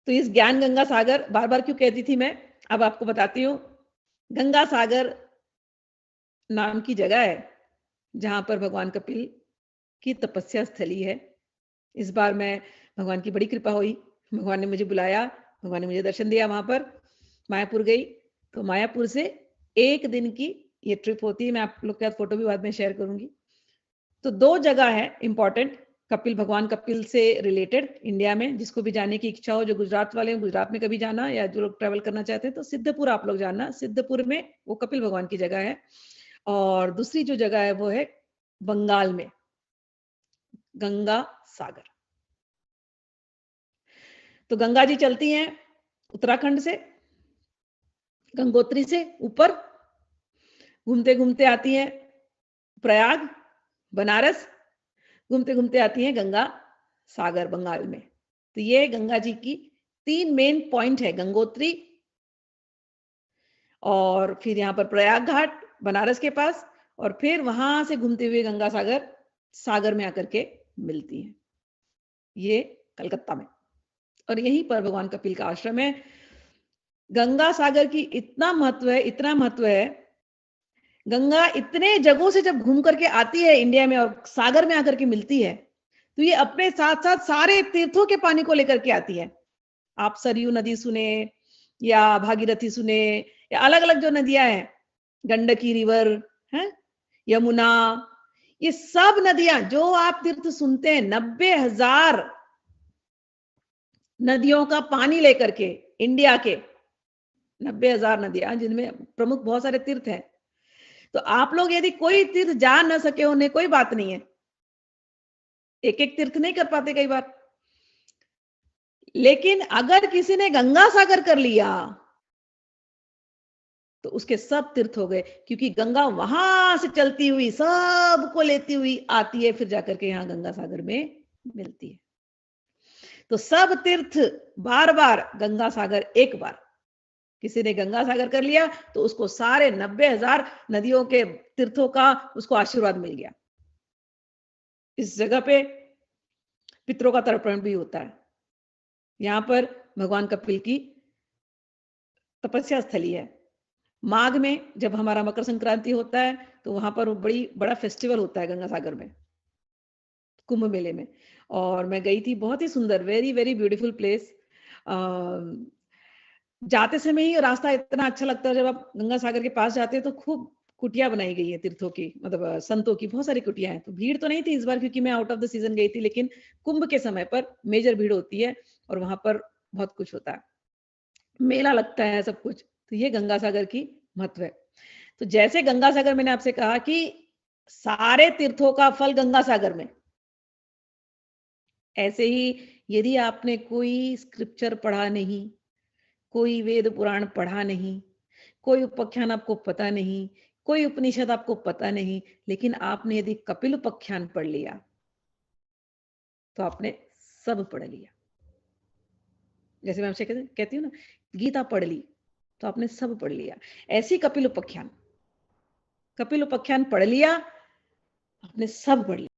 तो इस ज्ञान गंगा सागर बार बार क्यों कहती थी मैं, अब आपको बताती हूँ। गंगा सागर नाम की जगह है जहां पर भगवान कपिल की तपस्या स्थली है। इस बार मैं भगवान की बड़ी कृपा हुई, भगवान ने मुझे बुलाया, भगवान ने मुझे दर्शन दिया। वहां पर मायापुर गई, तो मायापुर से 1 दिन की ये ट्रिप होती है। मैं आप लोग के साथ फोटो भी बाद में शेयर करूंगी। तो 2 जगह है इंपॉर्टेंट कपिल, भगवान कपिल से रिलेटेड इंडिया में, जिसको भी जाने की इच्छा हो, जो गुजरात वाले हैं गुजरात में कभी जाना, या जो लोग ट्रेवल करना चाहते हैं तो सिद्धपुर आप लोग जानना। सिद्धपुर में वो कपिल भगवान की जगह है। और दूसरी जो जगह है वो है बंगाल में, गंगा सागर। तो गंगा जी चलती हैं उत्तराखंड से, गंगोत्री से ऊपर, घूमते घूमते आती हैं प्रयाग, बनारस, घूमते घूमते आती हैं गंगा सागर बंगाल में। तो ये गंगा जी की 3 मेन पॉइंट है, गंगोत्री, और फिर यहाँ पर प्रयाग घाट बनारस के पास, और फिर वहां से घूमते हुए गंगा सागर सागर में आकर के मिलती है, ये कलकत्ता में। और यहीं पर भगवान कपिल का आश्रम है। गंगा सागर की इतना महत्व है, इतना महत्व है, गंगा इतने जगहों से जब घूम करके आती है इंडिया में और सागर में आकर के मिलती है, तो ये अपने साथ साथ सारे तीर्थों के पानी को लेकर के आती है। आप सरयू नदी सुने या भागीरथी सुने, या अलग अलग जो नदियां हैं, गंडकी रिवर है, यमुना, ये सब नदियां जो आप तीर्थ सुनते हैं, 90,000 नदियों का पानी लेकर के इंडिया के 90,000 नदियां, जिनमें प्रमुख बहुत सारे तीर्थ हैं। तो आप लोग यदि कोई तीर्थ जा न सके उन्हें कोई बात नहीं है, एक एक तीर्थ नहीं कर पाते कई बार, लेकिन अगर किसी ने गंगा सागर कर लिया तो उसके सब तीर्थ हो गए, क्योंकि गंगा वहां से चलती हुई सबको लेती हुई आती है, फिर जाकर के यहां गंगा सागर में मिलती है। तो सब तीर्थ बार बार, गंगा सागर एक बार। किसी ने गंगा सागर कर लिया तो उसको सारे 90,000 नदियों के तीर्थों का उसको आशीर्वाद मिल गया। इस जगह पे पितरों का तर्पण भी होता है। यहां पर भगवान कपिल की तपस्या स्थली है। माघ में जब हमारा मकर संक्रांति होता है तो वहां पर बड़ा फेस्टिवल होता है गंगा सागर में, कुंभ मेले में। और मैं गई थी, बहुत ही सुंदर, वेरी वेरी ब्यूटीफुल प्लेस। जाते समय ही रास्ता इतना अच्छा लगता है, जब आप गंगा सागर के पास जाते हैं तो खूब कुटिया बनाई गई है तीर्थों की, मतलब संतों की बहुत सारी कुटिया हैं। तो भीड़ तो नहीं थी इस बार क्योंकि मैं आउट ऑफ द सीजन गई थी, लेकिन कुंभ के समय पर मेजर भीड़ होती है और वहां पर बहुत कुछ होता है, मेला लगता है, सब कुछ। तो ये गंगा सागर की महत्व है। तो जैसे गंगा सागर, मैंने आपसे कहा कि सारे तीर्थों का फल गंगा सागर में, ऐसे ही यदि आपने कोई स्क्रिप्चर पढ़ा नहीं, कोई वेद पुराण पढ़ा नहीं, कोई उपाख्यान आपको पता नहीं, कोई उपनिषद आपको पता नहीं, लेकिन आपने यदि कपिल उपाख्यान पढ़ लिया तो आपने सब पढ़ लिया। जैसे मैं आपसे कहती हूँ ना, गीता पढ़ ली तो आपने सब पढ़ लिया। ऐसी कपिल उपाख्यान, कपिल उपाख्यान पढ़ लिया, आपने सब पढ़ लिया।